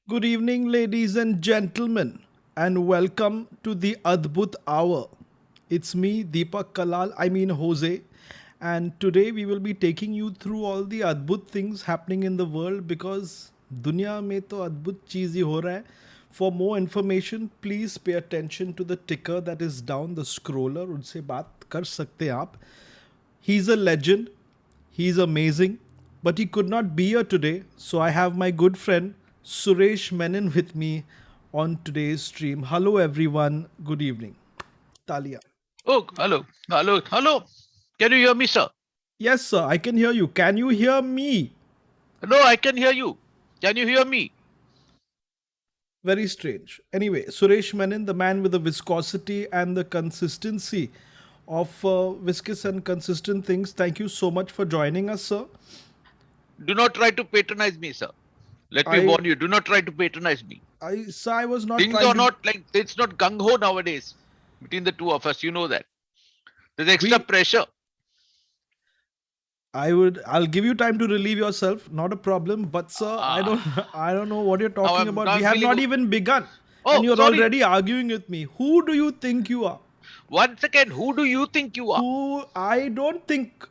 Good evening, ladies and gentlemen, and welcome to the Adbhut Hour. It's me, Deepak Kalal, Hoezaay, and today we will be taking you through all the Adbhut things happening in the world because दुनिया में तो अद्भुत चीज़ ही हो रहा है. For more information, please pay attention to the ticker that is down the scroller. उनसे बात कर सकते हैं आप. He's a legend. He's amazing. But he could not be here today. So I have my good friend Suresh Menon with me on today's stream. Hello, everyone. Good evening. Talia. Oh, hello. Can you hear me, sir? Yes, sir. I can hear you. Can you hear me? No, I can hear you. Can you hear me? Very strange. Anyway, Suresh Menon, the man with the viscosity and the consistency of viscous and consistent things. Thank you so much for joining us, sir. Do not try to patronize me, sir. Let me warn you. Do not try to patronize me. Sir, I was not. Things are not like it's not gung ho nowadays between the two of us. You know that. There's extra pressure. I'll give you time to relieve yourself. Not a problem. But sir, I don't know what you're talking about. We have not even begun. And you're already arguing with me. Who do you think you are? Once again, who do you think you are? Who I don't think.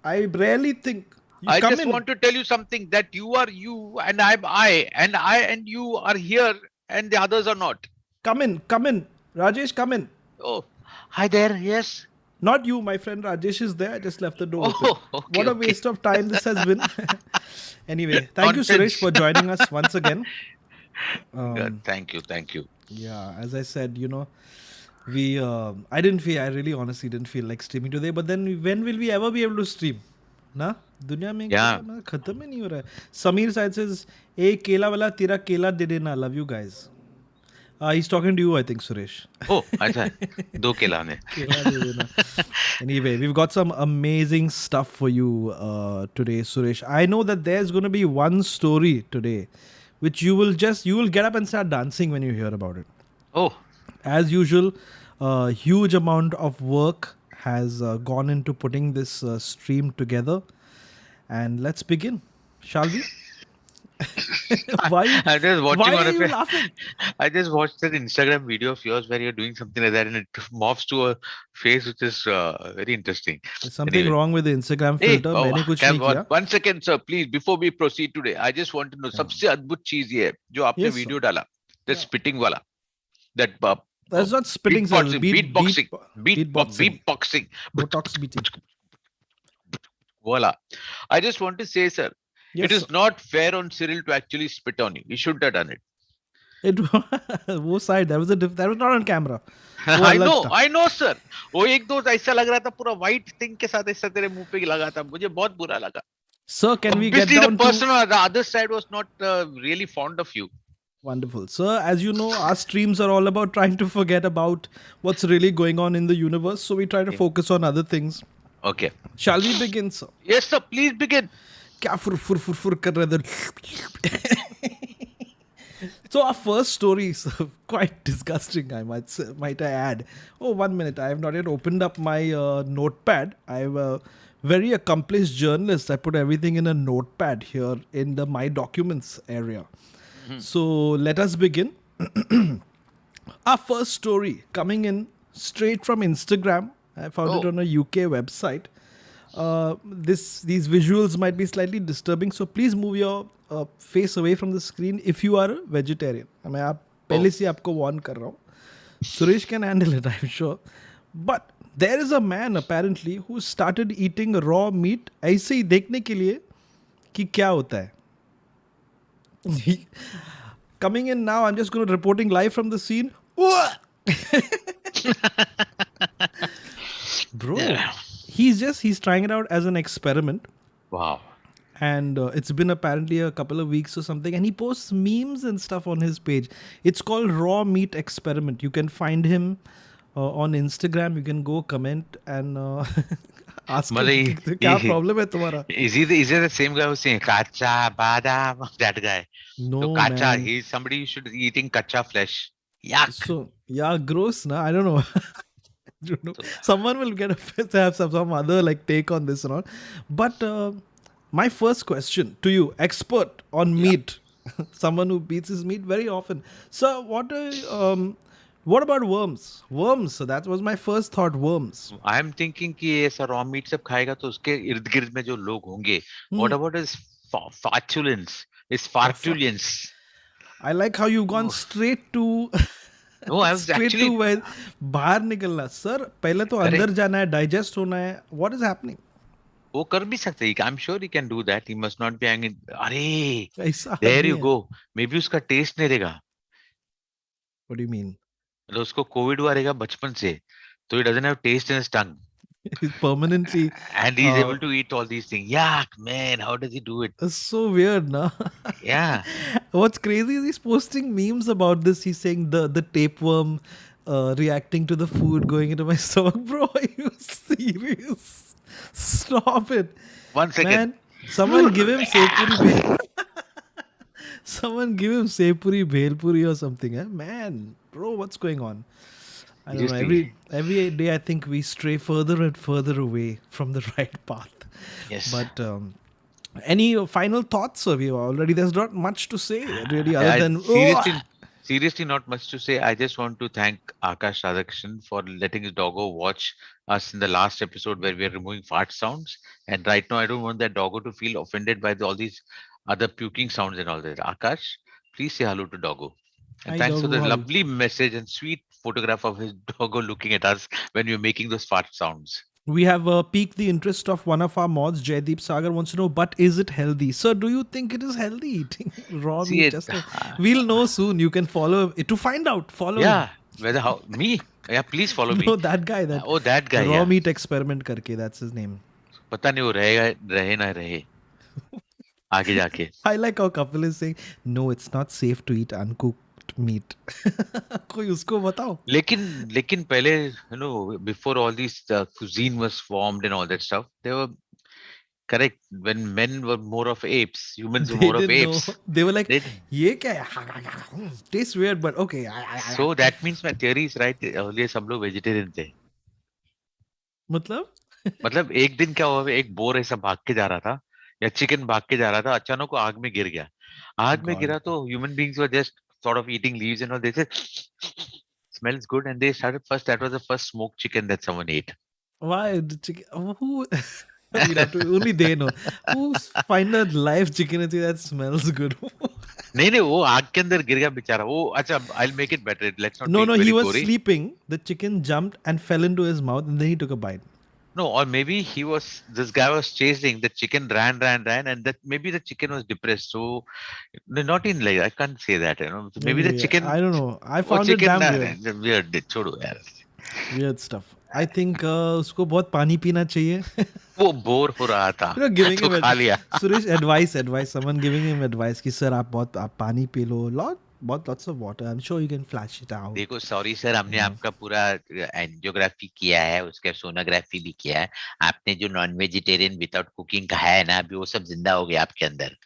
I rarely think. I just want to tell you something, that you are you and I'm I, and I and you are here and the others are not. Come in. Rajesh, come in. Oh, hi there. Yes. Not you, my friend Rajesh is there. I just left the door open. Okay, what a waste of time this has been. Anyway, thank you, Suresh, for joining us once again. Thank you. Yeah, as I said, I really honestly didn't feel like streaming today. But then when will we ever be able to stream? Na? दुनिया में खत्म ही नहीं हो रहा है. Samir Said says, "Hey, केला वाला तेरा केला दे देना. Love you guys." He's talking to you, I think, Suresh. Oh, अच्छा. दो केला ने. Anyway, we've got some amazing stuff for you today, Suresh. I know that there's going to be one story today, which you will get up and start dancing when you hear about it. Oh. As usual, a huge amount of work has gone into putting this stream together. And let's begin, shall we? Why are you laughing? I just watched that Instagram video of yours where you're doing something like that and it morphs to a face which is very interesting. There's something wrong with the Instagram filter. मैंने कुछ नहीं किया. 1 second, sir, please, before we proceed today, I just want to know, सबसे अद्भुत चीज ये है जो आपने वीडियो डाला, the spitting वाला, that that's not spitting, sir. Beatboxing. Botox beating. Voila. I just want to say, sir, it is not fair on Cyril to actually spit on you. He shouldn't have done it. वो side, that was not on camera. I know, sir. वो एक दो ऐसा लग रहा था, पूरा white thing के साथ ऐसा तेरे मुंह पे लगा था. मुझे बहुत बुरा लगा. Sir, can we get down the person on the other side was not really fond of you. Wonderful. Sir, as you know, our streams are all about trying to forget about what's really going on in the universe. So we try to focus on other things. Okay. Shall we begin, sir? Yes, sir. Please begin. क्या फुर कर रहे थे? So our first story is quite disgusting, I might I add. Oh, 1 minute. I have not yet opened up my notepad. I'm a very accomplished journalist. I put everything in a notepad here in the My Documents area. So let us begin. Our first story coming in straight from Instagram. I found it on a UK website. These visuals might be slightly disturbing, so please move your face away from the screen if you are a vegetarian. मैं आप पहले से आपको warn कर रहा हूँ. Suresh can handle it, I'm sure. But there is a man apparently who started eating raw meat ऐसे ही देखने के लिए कि क्या होता है. Coming in now, I'm just going to reporting live from the scene. Bro, he's trying it out as an experiment. Wow. And it's been apparently a couple of weeks or something, and he posts memes and stuff on his page. It's called Raw Meat Experiment. You can find him on Instagram. You can go comment and ask him, क्या problem है तुम्हारा? Is he the same guy who's saying kacha badam? That guy. No, so kacha, man. he's somebody who should be eating kacha flesh. Yuck. So yeah, gross, na? I don't know. You know, So, someone will get to have some other like take on this and all. But my first question to you, expert on yeah. meat, someone who beats his meat very often. So what about worms? Worms. So that was my first thought. Worms. I am thinking कि ये ऐसा raw meat सब खाएगा तो उसके इर्द गिर्द में जो लोग होंगे, Hmm. What about is flatulence, is Oh, fuck. Flatulence. I like how you've gone straight to no I was straight to actually, where बाहर निकलना सर पहले तो अंदर करेक्ट. जाना है डाइजेस्ट होना है व्हाट इज हैपनिंग वो कर भी सकते हैं, I am sure he can do that, he must not be एंग. अरे ऐसा देयर आदमी यू है गो. मे बी उसका टेस्ट नहीं रहेगा. व्हाट डू यू मीन मतलब उसको कोविड हुआ रहेगा बचपन से, तो he doesn't have taste in his tongue, permanently and he is uh able to eat all these things. Yuck, man, how does he do it? it's so weird na Yeah. what's crazy is he's posting memes about this he's saying the tapeworm reacting to the food going into my stomach bro are you serious stop it 1 second. man someone give him sepuri someone give him sepuri bhelpuri or something eh? Man bro what's going on I don't know. Seriously. Every day, I think we stray further and further away from the right path. Yes. But any final thoughts of you already? There's not much to say really, other than Seriously, not much to say. I just want to thank Akash Radhakrishnan for letting his doggo watch us in the last episode where we are removing fart sounds. And right now, I don't want that doggo to feel offended by all these other puking sounds and all that. Akash, please say hello to doggo. And hi thanks for dog. the How are you? lovely message and sweet photograph of his doggo looking at us when we are making those fart sounds. We have piqued the interest of one of our mods. Jaideep Sagar wants to know, but is it healthy? Sir, do you think it is healthy eating raw See meat? it. Just we'll know soon. You can follow to find out. Follow him. Yeah. Whether how me? Yeah, please follow me. No, that guy. That Oh, that guy. raw Yeah. meat experiment karke. That's his name. पता नहीं वो रहेगा रहे ना रहे आगे जाके. I like how couple is saying, no, it's not safe to eat uncooked meat. कोई उसको बताओ. लेकिन पहले, you know, before all these cuisine was formed and all that stuff, they were correct when men were more of apes, humans were They more of didn't know. apes. They were like, They, ये क्या है? Tastes weird, but okay. so that means my theory is right. Earlier सब लोग vegetarian थे. मतलब? मतलब एक दिन क्या हुआ, एक बोर ऐसा भाग के जा रहा था या चिकन भाग के जा रहा था, अचानक वो आग में गिर गया. आग में God. गिरा तो human beings were just sort of eating leaves and all. They said smells good, and they started first. That was the first smoked chicken that someone ate. Why? The chicken? Who? We'll have to, only they know. Who find a live chicken and say that smells good? नहीं वो आग के अंदर गिर गया बेचारा वो. अच्छा, I'll make it better. Let's not No, make no, it he very was gory. sleeping. The chicken jumped and fell into his mouth and then he took a bite. No, or maybe this guy was chasing the chicken, ran, and that maybe the chicken was depressed. So, no, not in like, I can't say that, you know. So maybe the Anyway, chicken, I don't know. I वो found it chicken damn weird. weird. छोड़ो यार. Weird stuff. I think उसको बहुत पानी पीना चाहिए. वो bore हो रहा था. Giving तो him खा लिया. Suresh advice. Someone giving him advice कि sir आप पानी P low. Lots of water. I'm sure you can flash it out. देखो सॉरी सर, हमने आपका पूरा एंजियोग्राफी किया है, उसके सोनोग्राफी भी किया है. आपने जो नॉन वेजिटेरियन विदाउट कुकिंग कहा है ना, अभी वो सब जिंदा हो गया आपके अंदर.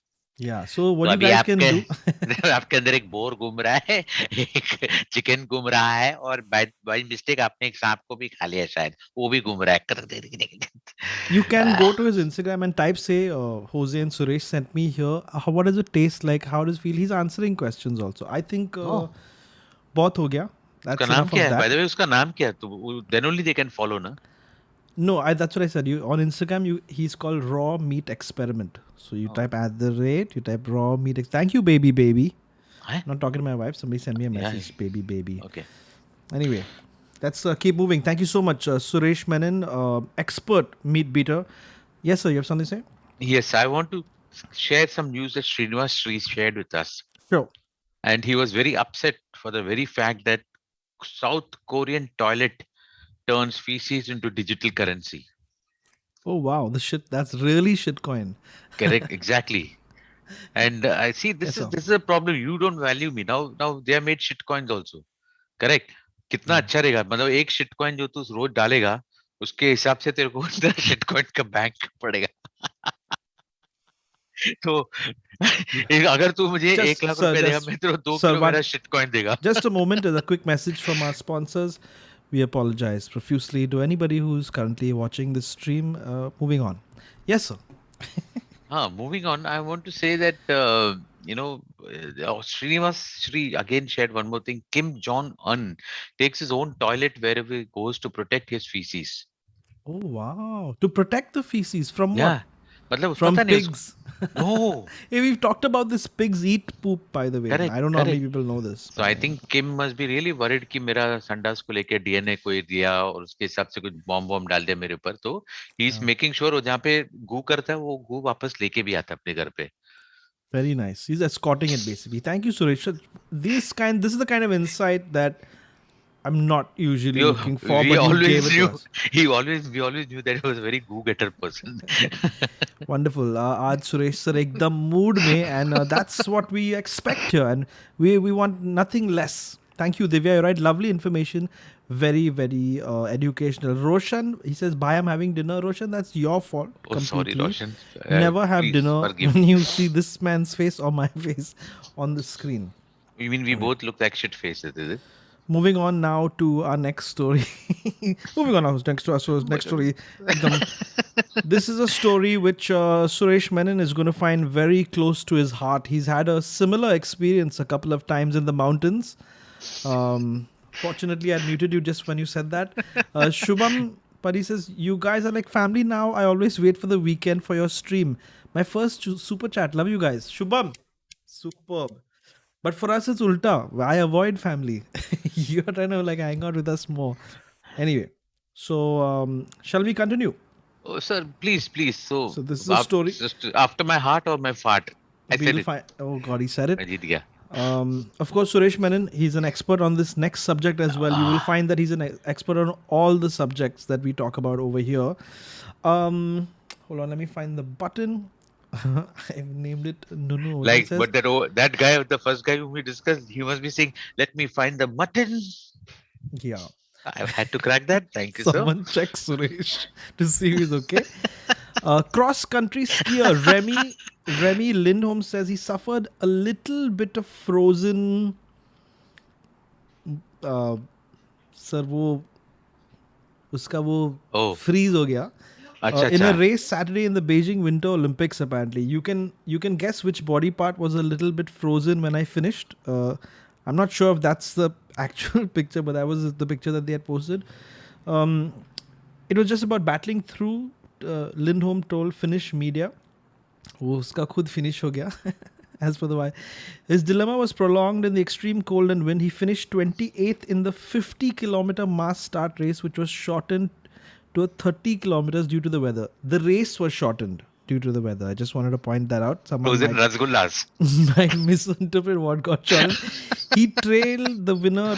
Yeah. So what तो you अभी guys can do? आपके अंदर एक बोर घूम रहा है, एक चिकन घूम रहा है, और बाय मिस्टेक आपने एक सांप को भी खा लिया शायद, वो भी घूम रहा है. You can go to his Instagram and type, say, Jose and Suresh sent me here. What does it taste like? How does it feel? He's answering questions also. I think बहुत हो गया. That's उसका नाम enough क्या of है? By that. the way, उसका नाम क्या है? तो then only they can follow ना. No, that's what I said. You on Instagram, he's called Raw Meat Experiment. So you type @ you type Raw Meat. Thank you, baby. Huh? Not talking to my wife. Somebody send me a Yeah. message, baby. Okay. Anyway, let's keep moving. Thank you so much, Suresh Menon, expert meat beater. Yes, sir. You have something to say? Yes, I want to share some news that Srinivas Sri shared with us. Sure. And he was very upset for the very fact that South Korean toilet turns feces into digital currency. Oh wow, that's really shitcoin. Correct, exactly. And I see this is a problem. You don't value me. Now they have made shit coins also. Correct. कितना अच्छा रहेगा, मतलब एक shit coin जो तू रोज डालेगा, उसके हिसाब से तेरे को shit coin का बैंक पड़ेगा. तो अगर तू मुझे 1 लाख रुपए देगा, मैं तेरे को 2 किलो मेरा shit coin देगा. Just a moment, as a quick message from our sponsors. We apologize profusely to anybody who's currently watching this stream. Moving on. Yes, sir. Moving on, I want to say that Srinivas Shri again shared one more thing. Kim Jong Un takes his own toilet wherever he goes to protect his feces. Oh wow! To protect the feces from what? Yeah, मतलब From पता नहीं उसको. pigs. No, Hey, we've talked about this pigs eat poop, by the way. correct, I don't know how many correct. people know this, So but I think Kim must be really worried कि मेरा संडास को लेके DNA कोई दिया और उसके हिसाब से कुछ बॉम्ब बॉम्ब डाल दिया मेरे ऊपर, तो he is yeah, making sure वो जहाँ पे गू करता है वो गू वापस लेके भी आता है अपने घर पे. very nice. He's escorting it basically. Thank you, Suresh. This is the kind of insight that I'm not usually You, looking for, we but you gave always it to knew us. we always knew that he was a very go getter person. Wonderful. आज Suresh sir एकदम mood में and that's what we expect here and we want nothing less. Thank you, Divya. You're right. Lovely information. Very educational. Roshan, he says, bye, I'm having dinner. Roshan, that's your fault Oh, sorry, completely. Roshan. Never have Please dinner forgive when me. you see this man's face or my face on the screen. You mean we both look like shit faces, is it? Moving on now to our next story. Moving on now next to our next story. This is a story which Suresh Menon is going to find very close to his heart. He's had a similar experience a couple of times in the mountains. Fortunately, I muted you just when you said that. Shubham Pari says, you guys are like family now. I always wait for the weekend for your stream. My first super chat. Love you guys. Shubham. Superb. But for us, it's ulta. I avoid family. You're trying to like hang out with us more. Anyway, so shall we continue? Oh, sir, please, please. So, So this is a story. just after my heart or my fart? I said We'll it. find. Oh God, he said it. मैं जीत गया. Of course, Suresh Menon, he's an expert on this next subject as well. You will find that he's an expert on all the subjects that we talk about over here. Hold on, let me find the button. I've named it Nunu. Like, but that guy, the first guy whom we discussed, he must be saying, "Let me find the mutton." Yeah. I had to crack that. Thank you, sir. Someone check Suresh to see if he's okay. Cross country skier Remy Lindholm says he suffered a little bit of frozen. Sir, वो उसका वो Oh, freeze हो गया. अच्छा, In a अच्छा. race Saturday in the Beijing Winter Olympics, apparently you can guess which body part was a little bit frozen when I finished. I'm not sure if that's the actual picture, but that was the picture that they had posted. It was just about battling through. Lindholm told Finnish media, वो उसका खुद finish हो गया. As for the why, his dilemma was prolonged in the extreme cold and wind. He finished 28th in the 50-kilometer mass start race, which was shortened to 30 kilometers due to the weather. The race was shortened due to the weather. I just wanted to point that out. Someone Frozen rasgullas. might misinterpret what got shortened. He trailed the winner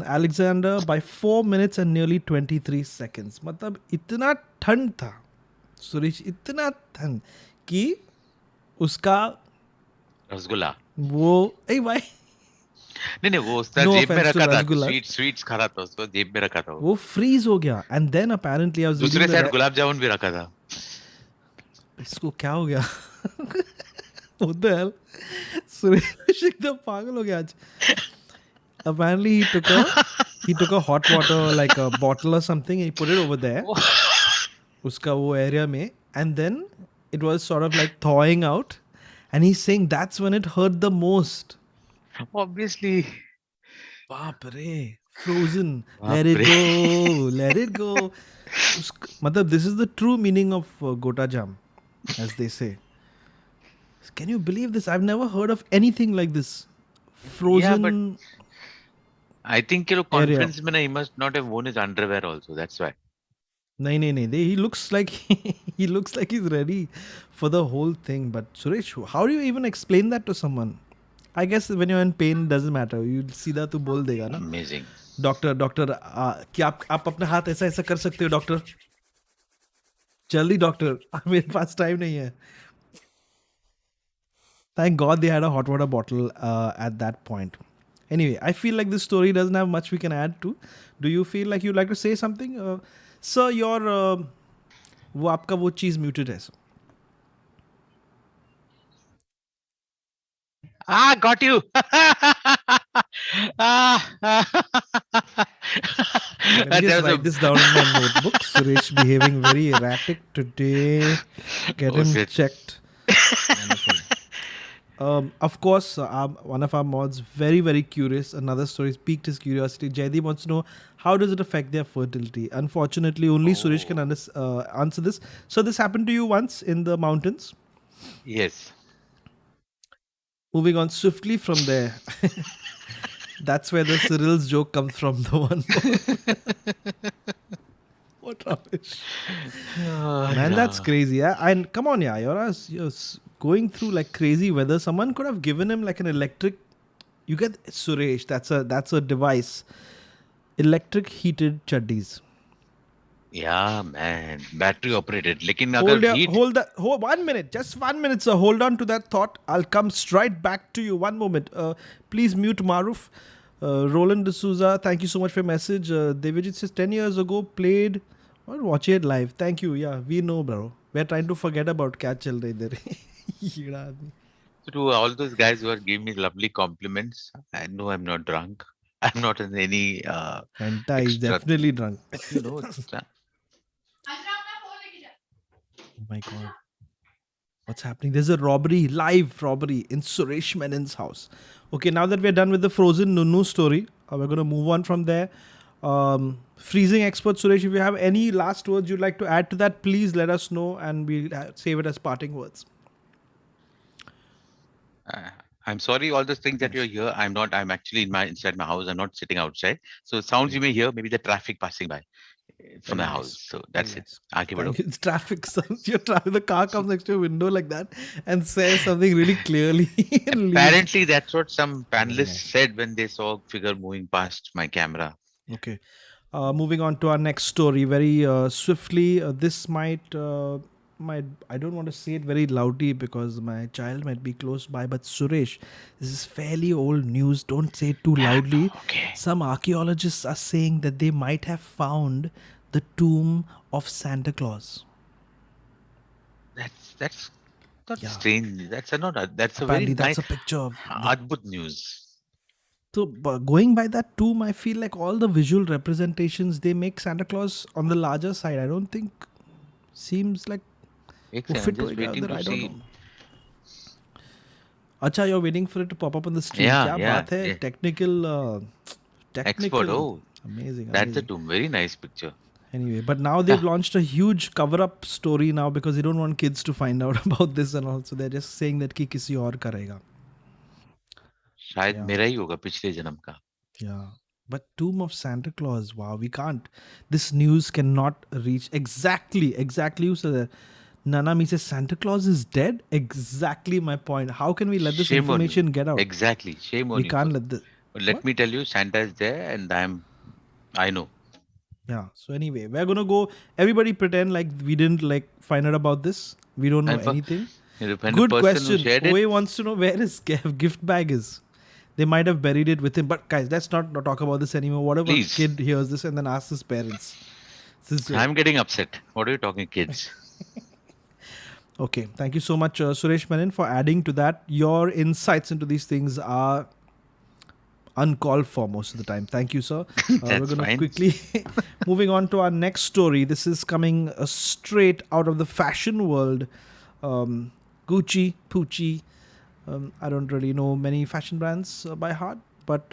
Alexander by 4 minutes and nearly 23 seconds. मतलब इतना ठंड था सुरेश, इतना ठंड कि उसका रसगुल्ला. वो ए भाई नहीं, वो उसका No जेब में offense to रखा था. रसगुल्ला. स्वीट्स खा रहा था, उसको जेब में रखा था वो. वो फ्रीज हो गया and then apparently I was दूसरे reading साइड गुलाब जामुन भी रखा था. इसको क्या हो गया? What the hell? सुरेश एकदम पागल हो गया आज. Apparently he took a hot water like a bottle or something and he put it over there. उसका वो area में and then it was sort of like thawing out and he's saying that's when it hurt the most. Obviously. बाप रे, frozen. बाप Let it रे. go, let it go. मतलब this is the true meaning of gota jam, as they say. Can you believe this? I've never heard of anything like this. Frozen. I think conference में he must not have worn his underwear also. That's why. नहीं. He looks like he looks like he's ready for the whole thing. But Suresh, how do you even explain that to someone? I guess when you're in pain, it doesn't matter. You सीधा तो बोल देगा ना. Amazing. Doctor क्या आप अपना हाथ ऐसा ऐसा कर सकते हो डॉक्टर? जल्दी डॉक्टर, मेरे पास टाइम नहीं है. Thank God they had a hot water bottle at that point. Anyway, I feel like this story doesn't have much we can add to. Do you feel like you'd like to say something? Sir, your वो आपका वो चीज muted है. Got you. Let me just There was write this down in my notebook. Suresh behaving very erratic today. Get oh him shit. checked. Wonderful. Of course, one of our mods very very curious. Another story piqued his curiosity. Jaydeep wants to know how does it affect their fertility. Unfortunately, only Suresh can Oh answer this. So this happened to you once in the mountains. yes. Moving on swiftly from there. That's where the Cyril's joke comes from. The one. What rubbish. Oh, Man, that's yeah. crazy. Yeah, and come on, yeah, you're going through like crazy weather. Someone could have given him like an electric. You get Suresh. That's a device. Electric heated chaddis. Yeah, man. Battery operated. लेकिन अगर Hold your heat hold that. Hold 1 minute. Just 1 minute, sir. Hold on to that thought. I'll come straight back to you. One moment. Please mute Maruf. Roland D'Souza, thank you so much for your message. Devajit says 10 years ago played or watch it live. Thank you. Yeah, we know, bro. We're trying to forget about क्या चल रहा है इधर. कीड़ा आदमी. to all those guys who are giving me lovely compliments. I know I'm not drunk. I'm not in any Fanta is extra. definitely drunk. You know, Oh my god. What's happening? There's a robbery, live robbery in Suresh Menon's house. Okay, now that we're done with the frozen Nunu story, we're going to move on from there. Freezing expert Suresh, if you have any last words you'd like to add to that, please let us know and we'll save it as parting words. uh, I'm sorry, all those things that you're here. I'm not. I'm actually inside my house. I'm not sitting outside. So sounds you Great. may hear, maybe the traffic passing by from Very the house. nice. So Very that's it. nice. आगे बढ़ो. Thank you. It's traffic sounds. The car comes next to your window like that and says something really clearly and leaves. Apparently, that's what some Very panelists nice. said when they saw a figure moving past my camera. Okay. Moving on to our next story very swiftly. This might I don't want to say it very loudly because my child might be close by. But Suresh, this is fairly old news. Don't say it too Yeah, no, loudly. okay. Some archaeologists are saying that they might have found the tomb of Santa Claus. That's not Yeah. strange. That's a not. That's a very Apparently, nice that's a picture of the. Adbhut news. So going by that tomb, I feel like all the visual representations they make Santa Claus on the larger side. I don't think seems like एक वो second, I'm fit just होएगा waiting उधर. to I don't see. know. Acha, you're waiting for it to pop up on the screen. Yeah, क्या yeah, बात है? yeah. Technical, Expert. technical. Oh, Amazing, that's a amazing. tomb. Very nice picture. Anyway, but now they've Yeah, launched a huge cover-up story now because they don't want kids to find out about this and all. So they're just saying that कि किसी और करेगा. शायद Yeah. मेरा ही होगा पिछले जन्म का. Yeah. But Tomb of Santa Claus, wow, we can't. This news cannot reach exactly. You said that. Nanami says Santa Claus is dead. Exactly my point. How can we let this Shame on you. information get out? Exactly. Shame We on you for can't that. let this. But let What? me tell you, Santa is there, and I know. Yeah. So anyway, we're gonna go. Everybody pretend like we didn't like find out about this. We don't know And for anything. and the Good person who question. shared it, Oe wants to know where his gift bag is. They might have buried it with him. But guys, let's not talk about this anymore. Whatever please. kid hears this and then asks his parents. This is, I'm getting upset. What are you talking, kids? okay. Thank you so much, Suresh Menon, for adding to that. Your insights into these things are uncalled for most of the time. Thank you, sir. We're That's going to fine. quickly moving on to our next story. This is coming straight out of the fashion world. Gucci, Pucci. I don't really know many fashion brands by heart, but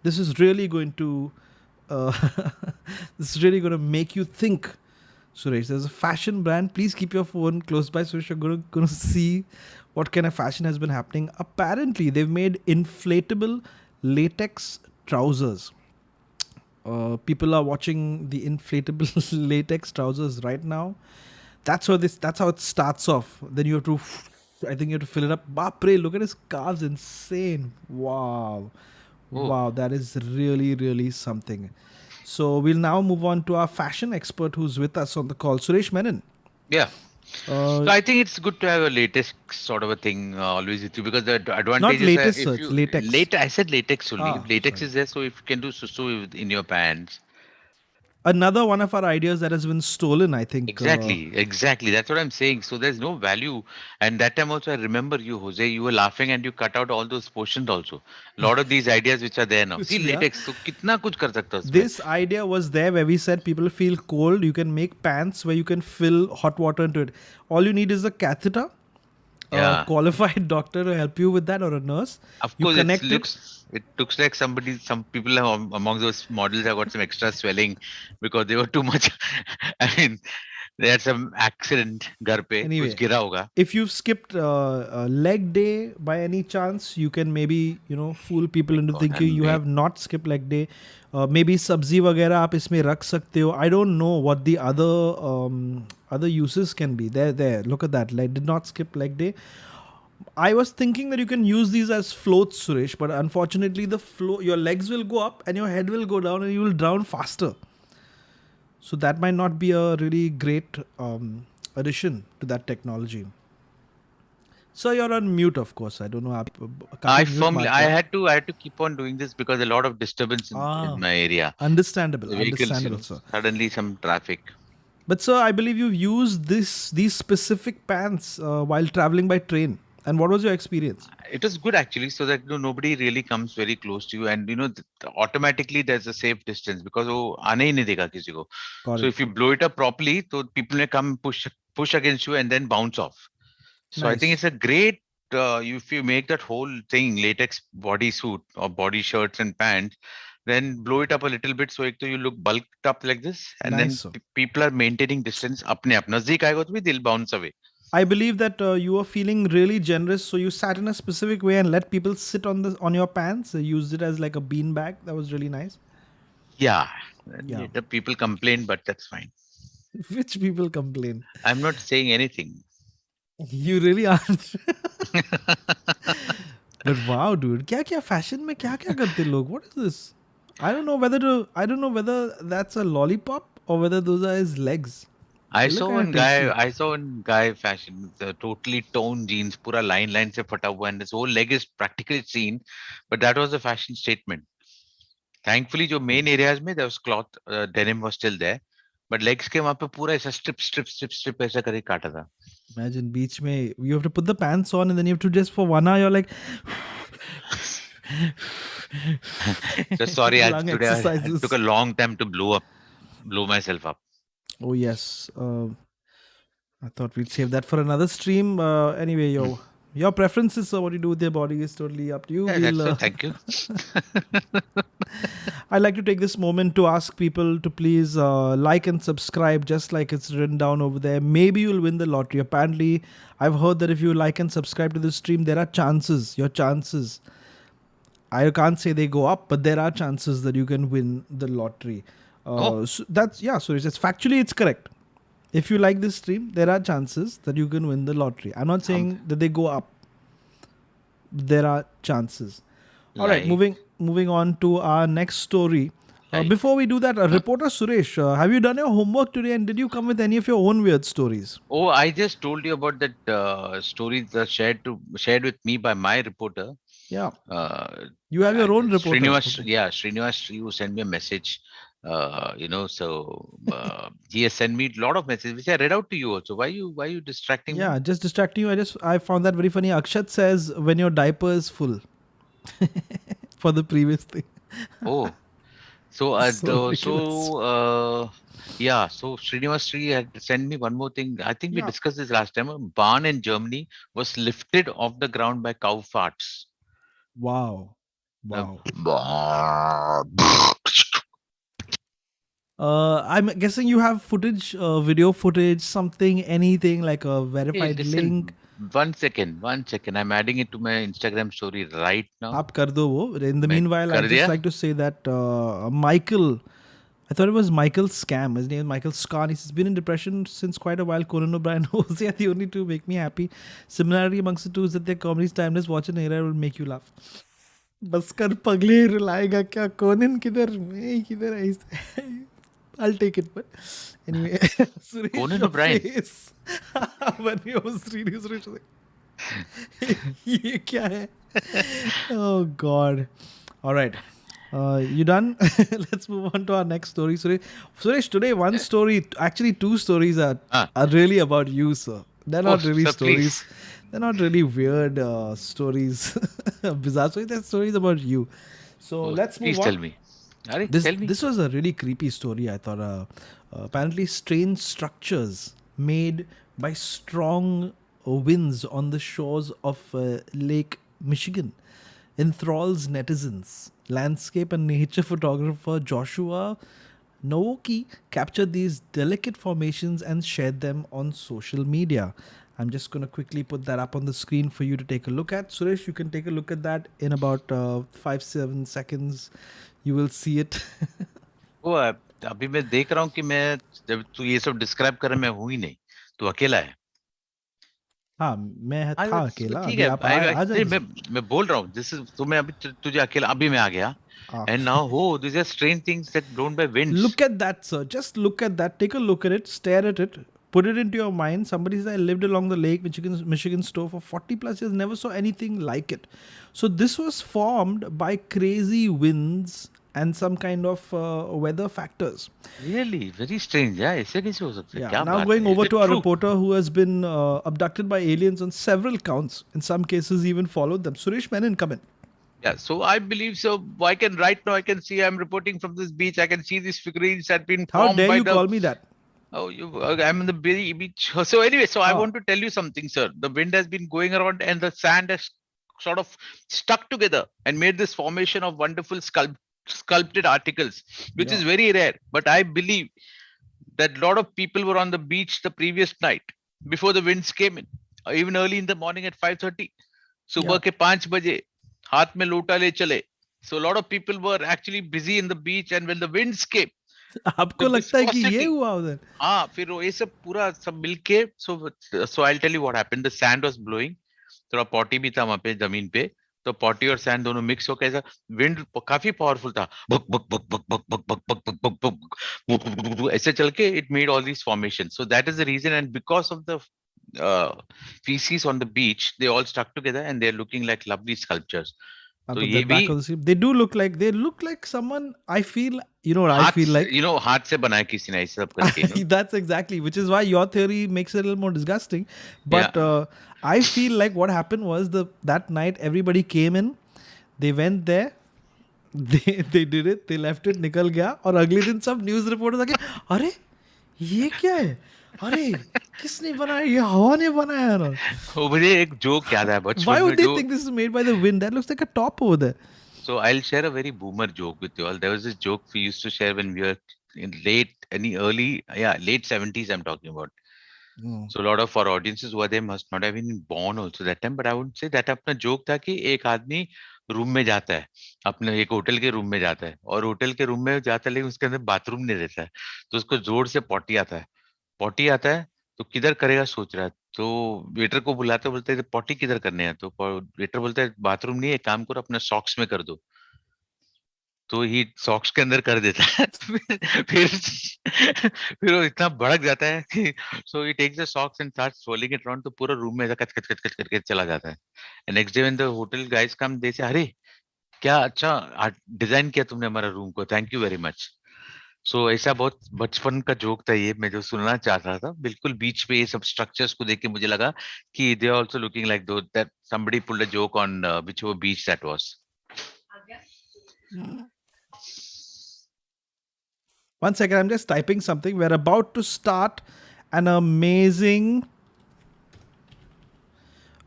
this is really going to this is really going to make you think. Suresh, there's a fashion brand. Please keep your phone close by, Suresh. You're going to see what kind of fashion has been happening. Apparently, they've made inflatable latex trousers. People are watching the inflatable latex trousers right now. That's how it starts off. Then you have to, I think you have to fill it up. Bapre, look at his calves, insane. Wow, Oh, wow, that is really really something. So we'll now move on to our fashion expert who's with us on the call, Suresh Menon. yeah. Uh, So I think it's good to have a latest sort of a thing always with you because the Not advantage is latest if search, you latex. later I said latex only. If Ah, latex sorry. is there, so if you can do so in your pants. Another one of our ideas that has been stolen, I think. Exactly. That's what I'm saying. So there's no value. And that time also, I remember you, Jose, you were laughing and you cut out all those portions also. A lot of these ideas which are there now. See, Which we are. latex. So kitna kuch kar sakta hai usme. This idea was there where we said people feel cold. You can make pants where you can fill hot water into it. All you need is a catheter, a Yeah. qualified doctor to help you with that, or a nurse. Of You course, connect it. it looks like some people among those models have got some extra swelling because they were too much. I mean, they had some accident, घर पे कुछ Anyway, गिरा होगा. if you've skipped leg day by any chance, you can maybe fool people My into God, thinking and you have not skipped leg day. Maybe sabzi वगैरह आप इसमें रख सकते हो. I don't know what the other uses can be. There. Look at that. Like, did not skip leg day. I was thinking that you can use these as floats, Suresh, but unfortunately, your legs will go up and your head will go down, and you will drown faster. So that might not be a really great addition to that technology. So you're on mute, of course. I don't know. I had to keep on doing this because a lot of disturbance in my area. Understandable. The vehicles, Sir. suddenly some traffic. But sir, I believe you've used these specific pants while traveling by train. And what was your experience? It was good actually, so that nobody really comes very close to you, and automatically there's a safe distance because वो आने ही नहीं देगा किसी को. Got So it. if you blow it up properly, so people may come push against you and then bounce off. So I think Nice. it's a great if you make that whole thing latex bodysuit or body shirts and pants, then blow it up a little bit so you look bulked up like this, and Nice, then sir. people are maintaining distance. अपने आप नजदीक आएगा तो भी they'll bounce away. I believe that you were feeling really generous, so you sat in a specific way and let people sit on your pants. Used it as like a bean bag. That was really nice. Yeah, Yeah. the people complain, but that's fine. Which people complain? I'm not saying anything. You really aren't. But wow, dude, क्या fashion में क्या करते लोग? What is this? I don't know whether that's a lollipop or whether those are his legs. I They look saw kinda one tasty. guy. I saw one guy fashion with the totally toned jeans, पूरा line से फटा हुआ, and his whole leg is practically seen. But that was a fashion statement. Thankfully, जो main areas में there was cloth, denim was still there, but legs के वहाँ पे पूरा ऐसा strip ऐसा करके काटा था. Imagine beach में you have to put the pants on and then you have to just for 1 hour you're like. So sorry, today I exercises. took a long time to blow myself up. Oh yes. I thought we'd save that for another stream. Anyway, your preferences or what you do with your body is totally up to you. Yeah, thank you. I'd like to take this moment to ask people to please like and subscribe, just like it's written down over there. Maybe you'll win the lottery. Apparently, I've heard that if you like and subscribe to this stream, there are chances. Your chances. I can't say they go up, but there are chances that you can win the lottery. So Suresh, factually it's correct. If you like this stream, there are chances that you can win the lottery. I'm not saying that they go up. There are chances. All right, moving on to our next story. Before we do that, reporter Suresh, have you done your homework today and did you come with any of your own weird stories? Oh, I just told you about that story that shared with me by my reporter. Yeah. You have your own reporter. Srinivas, you sent me a message. So he has sent me a lot of messages which I read out to you also. Why you distracting me? Yeah, just distracting you. I found that very funny. Akshat says when your diaper is full. For the previous thing. Oh, so Srinivas Sri had sent me one more thing. I think we discussed this last time. A barn in Germany was lifted off the ground by cow farts. Wow. I'm guessing you have footage, video footage, something, anything like a verified link. One second. I'm adding it to my Instagram story right now. Aap kar do wo. In the meanwhile, I'd just like to say that Michael, I thought it was Michael Scam. His name is Michael Scan. He's been in depression since quite a while. Conan OBrien, Hoezaay are the only two make me happy. Similarity amongst the two is that their comedy is timeless. Watch an era will make you laugh. बस कर पगले रुलाएगा क्या Conan किधर मैं किधर ऐसे I'll take it, but anyway. Suresh, Conan OBrien. When he was reading Suresh, ये क्या है? Oh God. All right. You done? Let's move on to our next story. Suresh, today one story, actually two stories Ah, are really about you, sir. They're oh, not really sir, stories. please. They're not really weird stories, bizarre stories. They're stories about you. So Oh, let's move please on. tell me. Are This tell me. this was a really creepy story. I thought. Apparently, strange structures made by strong winds on the shores of Lake Michigan enthralls netizens. Landscape and nature photographer Joshua Naoki captured these delicate formations and shared them on social media. I'm just going to quickly put that up on the screen for you to take a look at. Suresh, you can take a look at that in about 5-7 seconds. You will see it. वो अभी मैं देख रहा हूँ कि मैं जब तू ये सब डिस्क्राइब कर रहा है, मैं हूं ही नहीं, तू अकेला है। हाँ मैं हाँ था तो अकेला ठीक अभी है, आप आ नहीं जाइए। मैं बोल रहा हूँ, दिस इज, तो मैं अभी तुझे अकेला, अभी मैं आ गया। Ah, and now ho this are strange things that blown by winds. look at that, sir. Just look at that. Take a look at it. Stare at it. Put it into your mind. Somebody said, I lived along the lake, Michigan store for 40 plus years, never saw anything like it. So this was formed by crazy winds and some kind of weather factors. Really very strange यार, ऐसे कैसे हो सकता है, Yeah. क्या Now बात going है, is over it to our true? reporter who has been abducted by aliens on several counts. In some cases, even followed them. Suresh Menon, come in. Yeah, so I believe so. I can right now I can see I'm reporting from this beach. I can see these figurines that been How formed dare by you the. call me that? Oh, I'm in the beach. So anyway, so I Ah, want to tell you something, sir. The wind has been going around and the sand has sort of stuck together and made this formation of wonderful sculpted articles, which yeah. is very rare. But I believe that a lot of people were on the beach the previous night before the winds came in, or even early in the morning at 5:30. सुबह Yeah. के 5 बजे हाथ में लोटा ले चले. So a lot of people were actually busy in the beach, and when the winds came, the आपको लगता है कि ये viscosity, हुआ उधर? हाँ फिर वो ये सब पूरा सब मिलके, so I'll tell you what happened. The sand was blowing, थोड़ा पॉटी भी था वहां पे जमीन पे, तो पॉटी और सैंड दोनों मिक्स होकर ऐसा विंड काफी पावरफुल था, बुक बुक बुक बुक बुक बुक बुक बुक बुक बुक बुक ऐसे चल के it made all these formation. So that is the reason, and because of the feces on the beach, they all stuck together and they're looking like lovely sculptures. I'll तो put ये that भी back on the screen. They look like someone. I feel, you know what I feel like? हाथ से बनाया किसी ने ऐसे सब करके, That's exactly, which is why your theory makes it a little more disgusting. या But I feel like what happened was that night everybody came in, they went there, they did it, they left it, निकल गया और अगले दिन सब news reporters आके अरे ये क्या है? अरे किसने बनाया? ये हवा ने बनाया ना? वो मुझे एक जोक याद आया Why बचपन में would they जो. think this is made by the wind? That looks like a top over there. So I'll share a very boomer joke with you all. There was this joke we used to share when we were in late 70s I'm talking about. Mm. So a lot of our audiences who are there must not have been born also that time, but I would say that अपना joke था कि एक आदमी room में जाता है, अपने एक होटल के रूम में जाता है, और होटल के रूम में जाता है लेकिन उसके अंदर बाथरूम नहीं रहता है, तो उसको जोर से पॉटी आता है, तो किधर करेगा सोच रहा है, तो वेटर को बुलाते बोलते हैं पॉटी किधर करने है, तो वेटर बोलता है बाथरूम नहीं है, एक काम करो अपना सॉक्स में कर दो, तो ही सॉक्स के अंदर कर देता है. फिर फिर वो इतना भड़क जाता है कि so he takes the socks and starts rolling it around, तो पूरा रूम में ऐसा कच कच कच कच करके चला जाता है. And next day when the hotel guys come they say अरे क्या अच्छा डिजाइन किया तुमने हमारा रूम को, थैंक यू वेरी मच. सो ऐसा बहुत बचपन का जोक था ये, मैं जो सुनना चाह रहा था, बिल्कुल बीच पे ये सब स्ट्रक्चर्स को देख के मुझे लगा कि they are also looking like though that somebody pulled a joke on whichever beach that was. One second, I'm just typing something. We're about to start an amazing.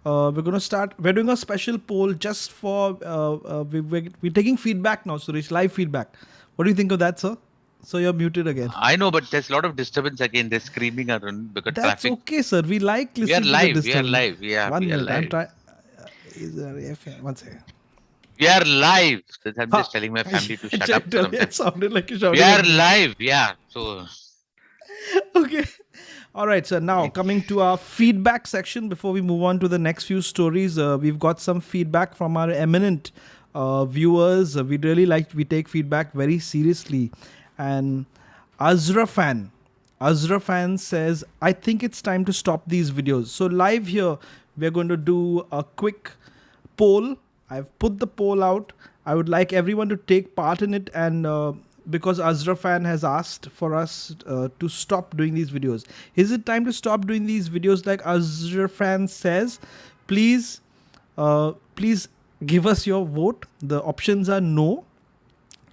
We're doing a special poll just for. We're taking feedback now, Suresh. Live feedback. What do you think of that, sir? So you're muted again. I know, but there's a lot of disturbance again. They're screaming around because That's traffic. okay, sir. We like We are listening to the live. We are disturbance. live. Yeah, One we are minute. I'm live. trying. One second. We are live. I'm Ha! just telling my family to shut I up. tell you, it sounded like you're shouting We are at me. live. Yeah. So Okay. All right. So now coming to our feedback section before we move on to the next few stories, we've got some feedback from our eminent viewers. We take feedback very seriously. And Azra fan says, I think it's time to stop these videos. So live here, we're going to do a quick poll. I've put the poll out. I would like everyone to take part in it, and because Azra fan has asked for us to stop doing these videos. Is it time to stop doing these videos like Azra fan says? Please, please give us your vote. The options are no.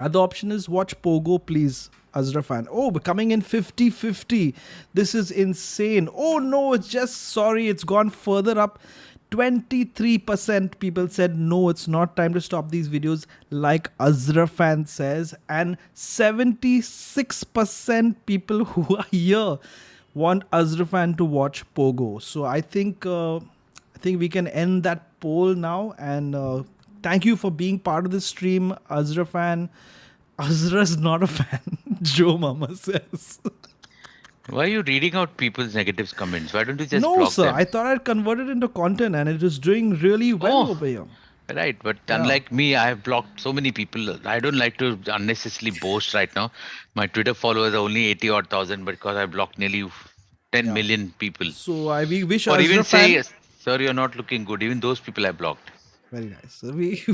Other option is watch Pogo, please. Azra fan. Oh, but coming in 50-50. This is insane. Oh no, it's just sorry, it's gone further up. 23% people said no, it's not time to stop these videos like Azra fan says, and 76% people who are here want Azra fan to watch Pogo. So I think we can end that poll now, and thank you for being part of the stream, Azra fan. Azra's not a fan, Joe Mama says. Why are you reading out people's negative comments? Why don't you just No, block sir. them? I thought I'd convert it into content, and it is doing really well over here. Right, but Yeah. unlike me, I have blocked so many people. I don't like to unnecessarily boast right now. My Twitter followers are only 80 odd thousand because I blocked nearly 10 million people. So we wish Or Azra even fan. say, sir, you're not looking good. Even those people I blocked. Very nice. So we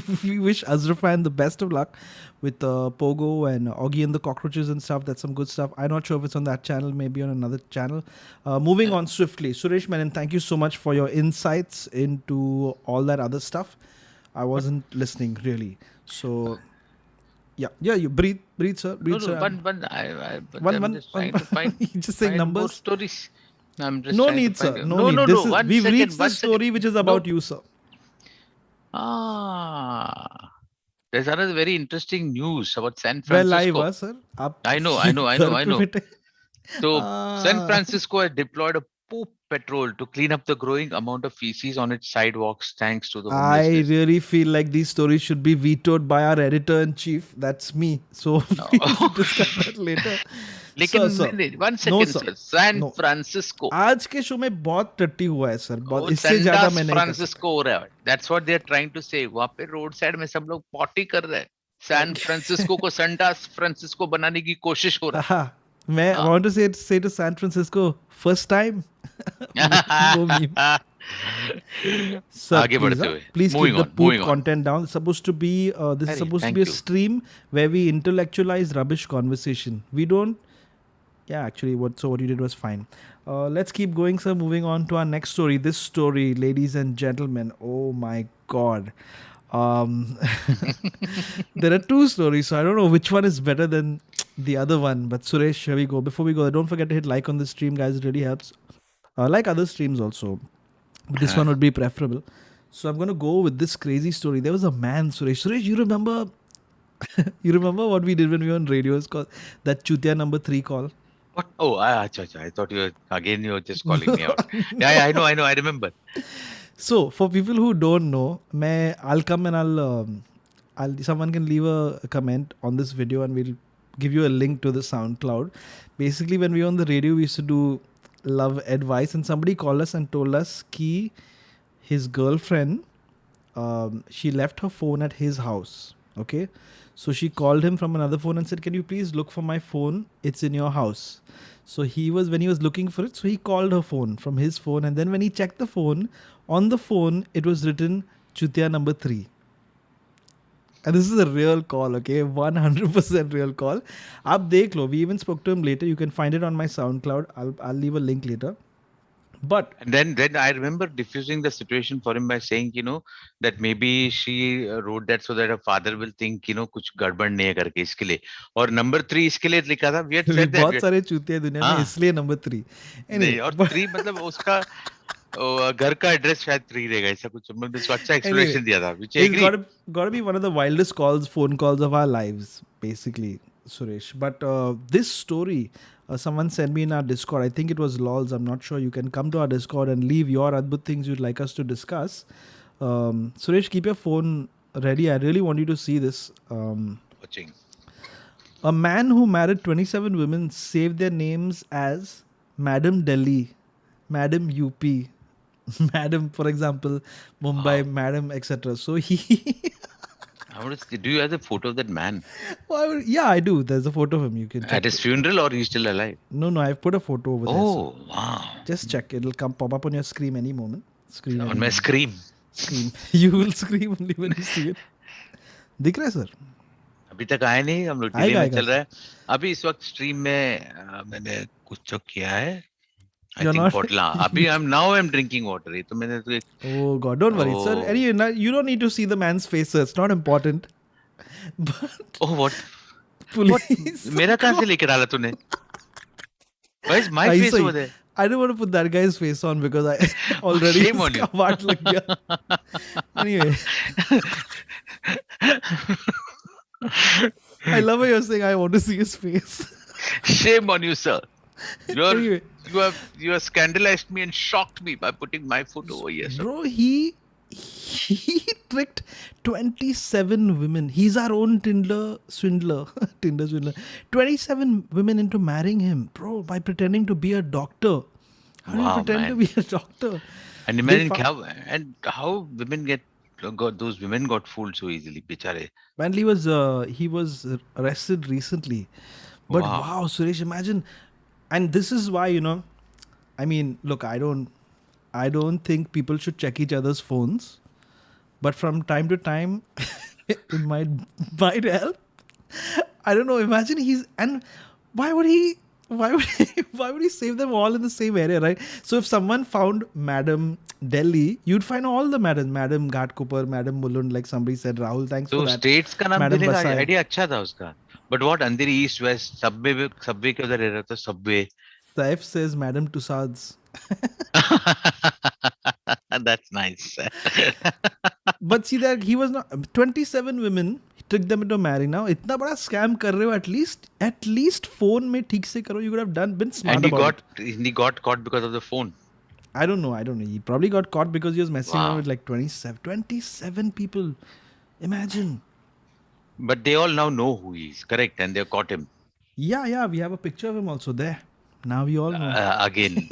wish Azra fan the best of luck with Pogo and Augie and the Cockroaches and stuff. That's some good stuff. I'm not sure if it's on that channel, maybe on another channel. Moving on swiftly. Suresh Menon, thank you so much for your insights into all that other stuff. I wasn't listening really. So yeah, you breathe, sir. Breathe, sir. I'm just trying to find. You just saying find more numbers. stories. I'm just No trying to need, sir. find- No need. No. This is, One we've second, reached the one story second. which is about you, sir. There's another very interesting news about San Well, Francisco. live, sir. I know. So San Ah. Francisco has deployed a poop patrol to clean up the growing amount of feces on its sidewalks thanks to the I homelessness. really feel like these stories should be vetoed by our editor-in-chief. That's me. So we should discuss that later. लेकिन one second, sir. sir. San No. Francisco. आज के show में बहुत टट्टी हुआ है sir. बहुत वो इससे ज्यादा San मैं नहीं कर Francisco हो रहा है. That's what they're trying to say. वहाँ पे रोड साइड में सब लोग पॉटी कर रहे हैं. San Francisco को Santas Francisco बनाने की कोशिश हो रहा है. सकता. मैं want to say to San Francisco first time. No meme. Sir, आगे बढ़ते हुए. please keep Moving the on, poop moving on. content down. It's supposed to be this is Hey, supposed to thank be a you. stream where we intellectualize rubbish conversation. We don't. Yeah, actually, what you did was fine. Let's keep going, sir. Moving on to our next story. This story, ladies and gentlemen. Oh my God. There are two stories, so I don't know which one is better than the other one. But Suresh, here we go. Before we go, don't forget to hit like on the stream, guys. It really helps. Like other streams also. But this one would be preferable. So I'm going to go with this crazy story. There was a man, Suresh. Suresh, you remember you remember what we did when we were on radio? It's called that Chutia number 3 call. What? Oh, I thought you were just calling me out. Yeah, I know, I remember. So for people who don't know, I'll come and I'll someone can leave a comment on this video and we'll give you a link to the SoundCloud. Basically, when we were on the radio, we used to do love advice, and somebody called us and told us कि his girlfriend, she left her phone at his house. Okay, so she called him from another phone and said, "Can you please look for my phone? It's in your house." So when he was looking for it, so he called her phone from his phone, and then when he checked the phone, on the phone it was written Chutia number 3. And this is a real call, okay? 100% real call. Aap dekh lo. We even spoke to him later. You can find it on my SoundCloud. I'll leave a link later. But And then I remember diffusing the situation for him by saying, that maybe she wrote that so that her father will think, कुछ गड़बड़ नहीं है करके इसके लिए. और number 3 इसके लिए लिखा था. We had said that. बहुत सारे चूतिया दुनिया में, इसलिए number 3. नहीं, और 3 मतलब उसका घर का एड्रेस शायद 3 रहेगा, ऐसा कुछ. मतलब इसको अच्छा एक्सप्लेनेशन दिया था. Which I It's agree. gotta be one of the wildest phone calls of our lives, basically, Suresh. But this story, someone sent me in our Discord. I think it was LOLs. I'm not sure. You can come to our Discord and leave your Adbhut things you'd like us to discuss. Suresh, keep your phone ready. I really want you to see this. Watching. A man who married 27 women saved their names as Madam Delhi, Madam UP, Madam, for example, Mumbai, Wow. Madam, etc. So he... Do you have the photo of that man? Yeah, I do. There's a photo of him. You can check At his funeral, or he's still alive? No, I've put a photo over there. Oh, wow. Just check. It'll pop up on your screen any moment. On my screen. Scream. You will scream only when you see it. दिख रहा है sir? अभी तक आया नहीं, हम लोग delay आएगा में आएगा चल रहा सर. है। अभी इस वक्त स्ट्रीम में मैंने कुछ तो किया है। आई You're थिंक not. बॉटल, अभी आई एम ड्रिंकिंग वाटर। ये तो मैंने तो एक Oh God, don't worry, sir. Oh Anyway, you don't need to see the man's face, sir. It's not important. But oh what what police मेरा कहाँ को से लेके डाला तूने? व्हाई इज माय ऐसा फेस ही. Over there? I don't want to put that guy's face on because I already shame on you. इसका वाट लग गया. Anyway, I love how you're saying I want to see his face. Shame on you, sir. You're Anyway, you have scandalized me and shocked me by putting my foot over here, sir. bro, he tricked 27 women. He's our own Tinder swindler. Tinder swindler. 27 women into marrying him, bro, by pretending to be a doctor. How do you Wow, pretend to man. be a doctor? And They imagine found, how women got those women got fooled so easily, bichare. apparently he was arrested recently. But Wow. wow, Suresh, imagine. And this is why, I mean, look, I don't think people should check each other's phones, but from time to time, it might help. I don't know. Imagine and why would he? Why would why would he save them all in the same area, right? So if someone found Madam Delhi, you'd find all the Madam Ghatkopar, Madam Mulund, like somebody said. Rahul, thanks तो for that. States का नाम Madam देने का Basai. Idea अच्छा था उसका। But what Andheri east west Subway के उधर रह रहा था Subway. Saif says Madam Tussauds. That's nice. But see that he was not 27 women. He took them into marrying. Now, इतना बड़ा scam कर रहे हो, at least phone में ठीक से करो. You could have been smart And he about got it. he got caught because of the phone. I don't know. He probably got caught because he was messing around Wow. with like 27 people. Imagine. But they all now know who he is, correct? And they caught him Yeah. We have a picture of him also there. Now we all know. again.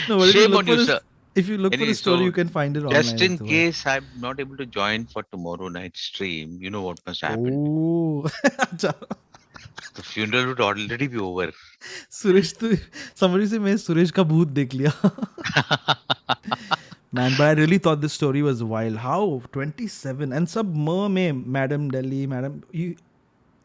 No, but Shame on you, sir. if you look for Anyway, the story, so you can find it just online. in It's case I'm not able to join for tomorrow night stream, you know what must happen? oh. अच्छा. The funeral would already be over. Suresh तो somebody से मैं सुरेश का भूत देख लिया. Man, but I really thought this story was wild. How 27 and sub में Madam Delhi, Madam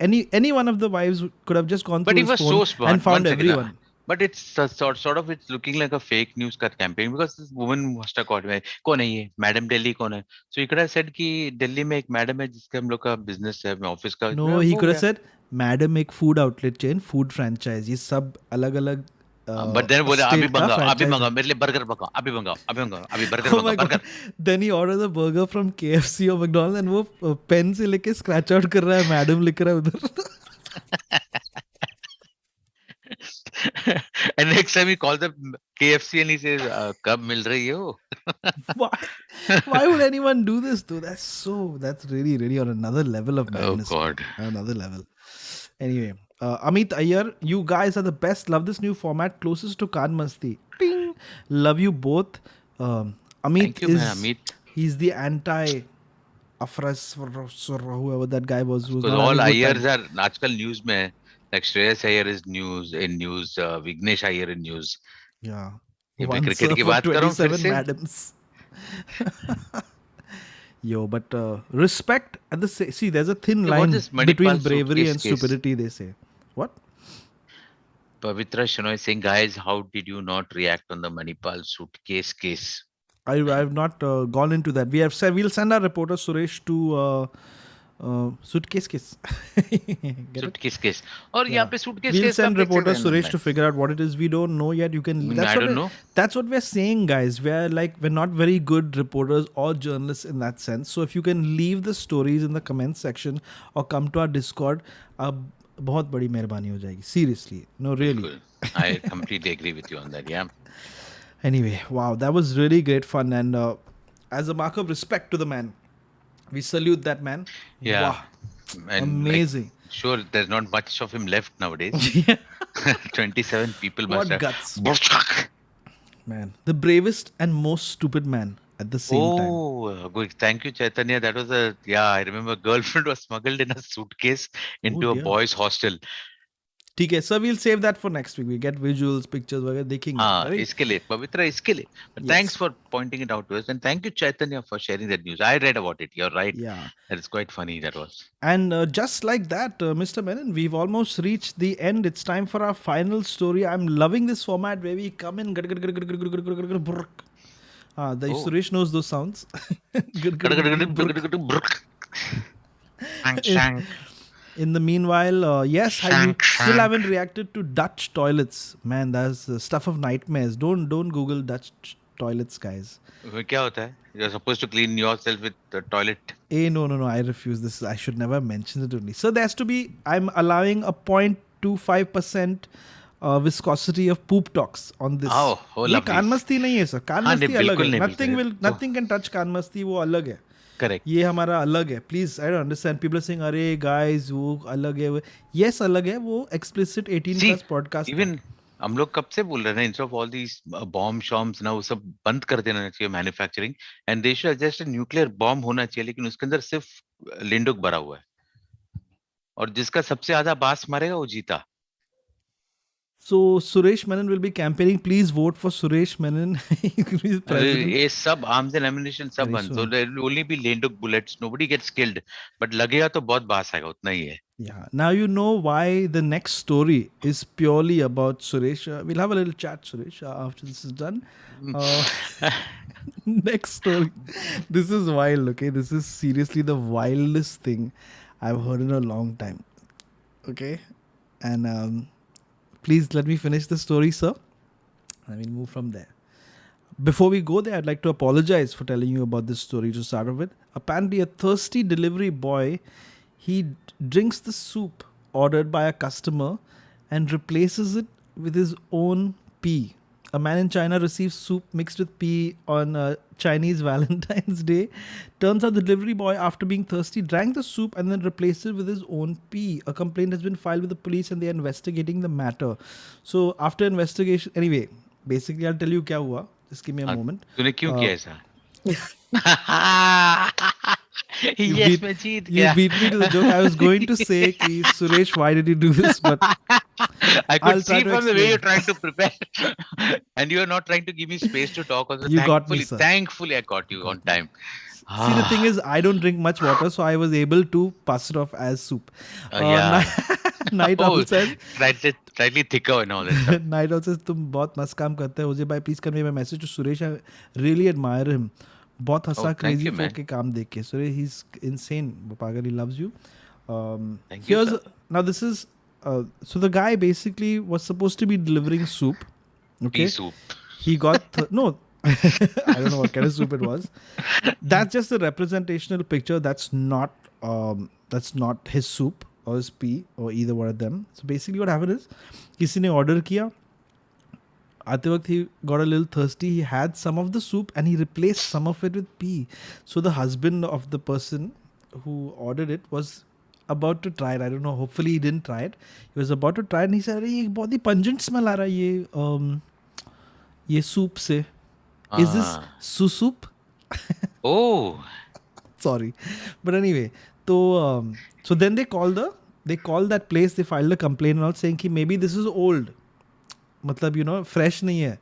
any one of the wives could have just gone But through he his was phone so smart. and found One second. everyone. But it's sort of it's looking like a fake news का campaign because this woman must have caught me. कौन है ये? Madam Delhi कौन है? So he could have said कि दिल्ली में एक madam है जिसका हम लोग का business है, ऑफिस का No, he हो could have गया. said, Madam एक food outlet chain, food franchise. ये सब अलग-अलग But then बोले अभी state का मंगाओ, अभी franchise है. मंगाओ, मेरे लिए बर्गर मंगाओ, अभी मंगाओ, अभी मंगाओ, अभी burger Oh मंगाओ, my god. Burger. Then he orders a burger from KFC or McDonald's and वो पेन से लेके scratch out कर रहा है, मैडम लिख रहा है उधर. And next time he calls up KFC and he says, कब मिल रही हो? Why would anyone do this though? That's really on another level of Oh madness. God. Another level. Anyway, Amit Iyer, you guys are the best. Love this new format. Closest to Khan Masti. Ting. Love you both. Amit Thank you, man, Amit. he's the anti Afras or whoever that guy was. Who was Because not all having a good Iyers time. are आजकल news में है. Like Shreyas Iyer is news, Vignesh Iyer in news. Yeah. ये भी One cricket sir की for बात कर रहा हूँ फिर 27 से. madams. Yo, but respect at the see, there's a thin Hey, line what's this between Manipal bravery suitcase and case? stupidity. They say, what? Pavitra Shenoy saying, guys, how did you not react on the Manipal suitcase case? I've not gone into that. We have said we'll send our reporter Suresh to suitcase case. Get it? Suitcase case. और Yeah. यहाँ पे suitcase We'll case का send आप देख reporter सकते हैं Suresh ना, to figure out what it is. We don't know yet. You can. man. I don't know. That's what we're saying, guys. We're not very good reporters or journalists in that sense. So if you can leave the stories in the comments section or come to our Discord, बहुत बड़ी मेहरबानी हो जाएगी. Seriously, no, really. Cool. I completely agree with you on that. Yeah. Anyway, wow, that was really great fun, and as a mark of respect to the man, we salute that man. Yeah. Wow, And amazing. Like, sure, there's not much of him left nowadays. Yeah. 27 people must What have. guts, Borchak. man. The bravest and most stupid man at the same time. Oh, good. Thank you, Chaitanya. That was I remember a girlfriend was smuggled in a suitcase into a dear. boys' hostel. ठीक है, sir, we'll save that for next week. We get visuals, pictures वगैरह देखेंगे, हाँ, right? इसके लिए पवित्र, इसके लिए. But Yes. thanks for pointing it out to us, and thank you Chaitanya for sharing that news. I read about it. You're right. Yeah. That is quite funny. That was. And just like that, Mr. Menon, we've almost reached the end. It's time for our final story. I'm loving this format where we come in. The Oh. Suresh knows those sounds. Shank. In the meanwhile, yes, you still haven't reacted to Dutch toilets. Man, that's the stuff of nightmares. Don't Google Dutch toilets, guys. क्या होता है? You're supposed to clean yourself with the toilet. No, I refuse this. I should never mention it only. So there has to be, I'm allowing a 0.25% viscosity of poop talks on this. Oh, ये कान मस्ती नहीं है sir. कान मस्ती अलग है. Nothing can touch कान मस्ती, वो अलग है. Correct. ये हमारा अलग है. Please, I don't understand. People are saying, अरे guys, वो अलग है. Yes, अलग है. वो explicit 18 plus podcast. Even हम लोग कब से बोल रहे हैं, instead of all these bomb shoms ना, वो सब बंद कर देना चाहिए manufacturing, and they should just a nuclear bomb होना चाहिए, लेकिन उसके अंदर सिर्फ लिंडुक भरा हुआ है, और जिसका सबसे ज्यादा बास मारेगा वो जीता. So Suresh Menon will be campaigning. Please vote for Suresh Menon. ये सब arms and ammunition सब बंद. So there will only be lenduk bullets. Nobody gets killed. But लगेगा तो बहुत बास आएगा, उतना ही है. Yeah. Now you know why the next story is purely about Suresh. We'll have a little chat, Suresh, after this is done. Next story. This is wild, okay? This is seriously the wildest thing I've heard in a long time. Okay? And please let me finish the story, sir. I will move from there. Before we go there, I'd like to apologize for telling you about this story to start off with. Apparently, a thirsty delivery boy, he drinks the soup ordered by a customer and replaces it with his own pee. A man in China receives soup mixed with pee on Chinese Valentine's Day. Turns out the delivery boy, after being thirsty, drank the soup and then replaced it with his own pee. A complaint has been filed with the police and they are investigating the matter. So after investigation, anyway, basically I'll tell you क्या हुआ. Just give me a moment. तूने क्यों किया ऐसा? You beat me to the joke. I was going to say, ki, Suresh, why did you do this? But I could see from the way you're trying to prepare, and you are not trying to give me space to talk. Also, you got me, sir. Thankfully, I got you on time. See, the thing is, I don't drink much water, so I was able to pass it off as soup. Night Owl says, slightly thicker and all that stuff. Night Owl says, तुम बहुत मस्त काम करते हो. Hoezaay bhai, please convey my message to Suresh. I really admire him. बहुत हंसा crazy folk के काम देख के. Suresh, he's insane. वो पागल, he loves you. Thank you, sir. Now this is so the guy basically was supposed to be delivering soup. Okay. Pea soup. He got no. I don't know what kind of soup it was. That's just a representational picture. That's not his soup or his pea or either one of them. So basically what happened is किसी ने order किया. आते वक्त he got a little thirsty. He had some of the soup and he replaced some of it with pea. So the husband of the person who ordered it was about to try it. I don't know. Hopefully he didn't try it. He was about to try it and he said, "अरे ये बहुत ही pungent smell आ रहा है ये soup से." Is this soup? Oh. Sorry. But anyway, so then they called that place, they filed a complaint and all saying कि maybe this is old. मतलब, fresh नहीं है.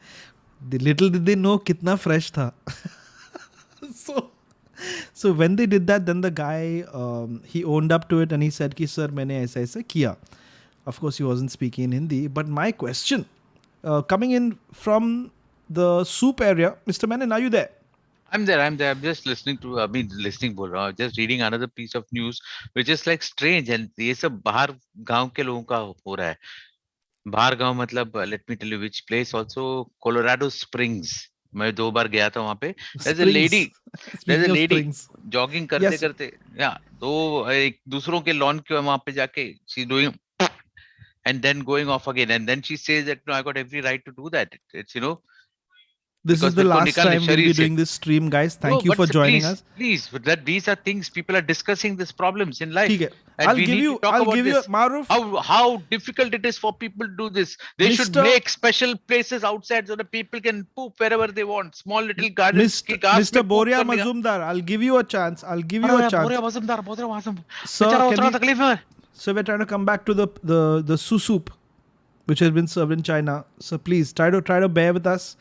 Little did they know कितना fresh था. So when they did that, then the guy, he owned up to it and he said कि sir मैंने ऐसा किया. Of course, he wasn't speaking in Hindi. But my question, coming in from the soup area, Mr. Menon, are you there? I'm there. I'm just listening to, बोल रहा हूँ. Just reading another piece of news, which is like strange. And ये सब बाहर गांव के लोगों का हो रहा है. बाहर गांव मतलब, let me tell you which place also, Colorado Springs. मैं 2 बार गया था वहाँ पे. There's a lady jogging करते तो एक दूसरों के लॉन के वहाँ पे जाके she's doing and then going off again, and then she says that no, I got every right to do that. It's this is the last time we'll be doing this stream, guys. Thank you for joining us. Please, but these are things people are discussing, these problems in life. And I'll give you Maruf. How difficult it is for people to do this. They should make special places outside so that people can poop wherever they want. Small little gardens. Mr. Boria Mazumdar, I'll give you a chance. Boria Mazumdar. So we're trying to come back to the soup. which has been served in China. So please try to bear with us.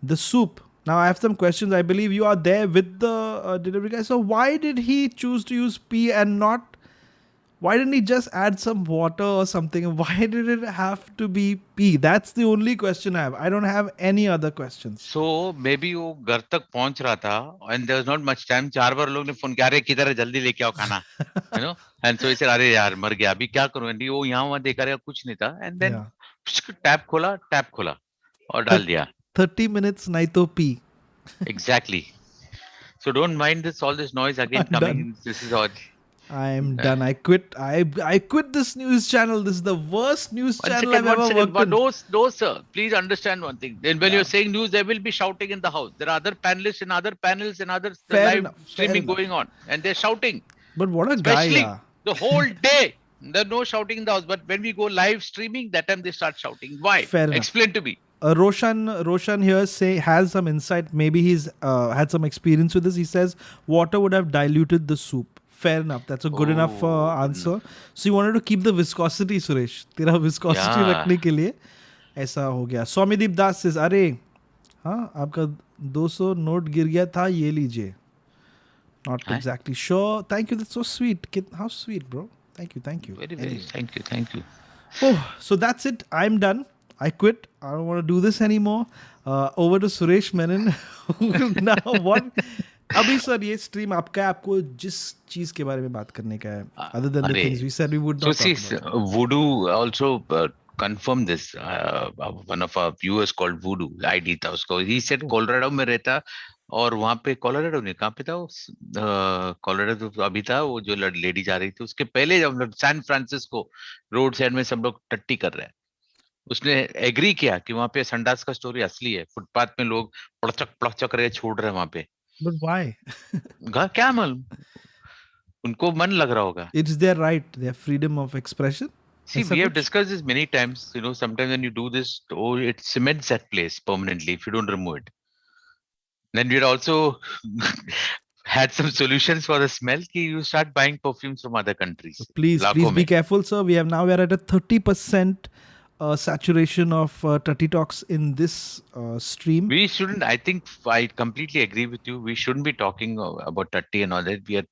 The soup. Now I have some questions. I believe you are there with the delivery guy. So why did he choose to use pea and not? Why didn't he just add some water or something? Why did it have to be pea? That's the only question I have. I don't have any other questions. So maybe वो घर तक पहुंच रहा था and there was not much time. 4 बार लोग ने phone किया, अरे किधर है, जल्दी लेके आओ खाना, you know. And so he said, अरे यार मर गया, अभी क्या करूं? And वो यहाँ वहाँ देखा रहा, कुछ नहीं था. And then Yeah. टैप खोला और डाल दिया. 30 minutes nahi to pea. Exactly. So don't mind all this noise again I'm coming. done. This is odd. I'm done. I quit. I quit this news channel. This is the worst news channel I've ever worked in. No, sir. Please understand one thing. Then when you're saying news, there will be shouting in the house. There are other panelists and other panels and other live streaming going on, and they're shouting. But what a Especially guy! the whole day. There's no shouting in the house. But when we go live streaming, that time they start shouting. Why? Fair enough. Explain to me. Roshan here has some insight. Maybe he's had some experience with this. He says water would have diluted the soup. Fair enough. That's a good enough answer. So you wanted to keep the viscosity, Suresh. तेरा viscosity रखने के लिए ऐसा हो गया. Swamideep Das says, अरे हाँ आपका 200 नोट गिर गया था, ये लीजिए. Not exactly sure. Thank you. That's so sweet. How sweet, bro. Thank you. Very, very. Thank you. Oh, so that's it. I'm done. I quit. I don't want to do this anymore. Over to Suresh Menon. Now what? अभी sir ये stream आपका है, आपको जिस चीज के बारे में बात करने का है, other than the things we said we would not talk about. Voodoo also confirmed this. One of our viewers called Voodoo, ID था उसको. He said कोलोराडो में रहता और वहाँ पे कोलोराडो नहीं, कहाँ पे था वो? कोलोराडो अभी था, वो जो लेडी जा रही थी उसके पहले जब हम लोग सैन फ्रांसिस्को रोड साइड में सब लोग टट्टी कर रहे हैं, उसने एग्री किया कि वहाँ पे संडास का स्टोरी असली है. फुटपाथ में लोग पड़चक करके छोड़ रहे हैं वहाँ पे. But why? क्या मालूम, उनको मन लग रहा होगा. It's their right, their freedom of expression. See, we have discussed this many times. You know, sometimes when you do this, it cements that place permanently if you don't remove it. Then we had also had some solutions for the smell. Ki you start buying perfumes from other countries. So please be careful, sir. We are at a 30% saturation of Tutty Talks in this stream. We shouldn't. I think I completely agree with you. We shouldn't be talking about Tutty and all that.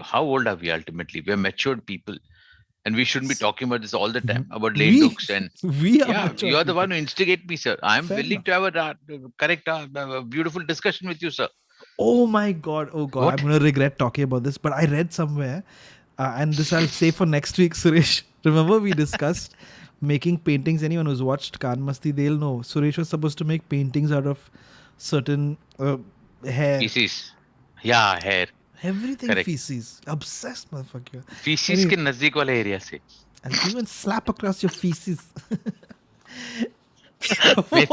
How old are we ultimately? We are matured people. And we shouldn't be talking about this all the time, about late looks and you are the one who instigate me, sir. I am willing to have a beautiful discussion with you, sir. Oh my God. Oh God. What? I'm going to regret talking about this, but I read somewhere, and this I'll say for next week, Suresh. Remember we discussed making paintings. Anyone who's watched Kaan Masti, they'll know. Suresh was supposed to make paintings out of certain hair. Feces. Yeah, hair. Everything correct. Feces. Obsessed motherfucker. Feces के नजदीक वाले area से. I'll even slap across your feces. मैं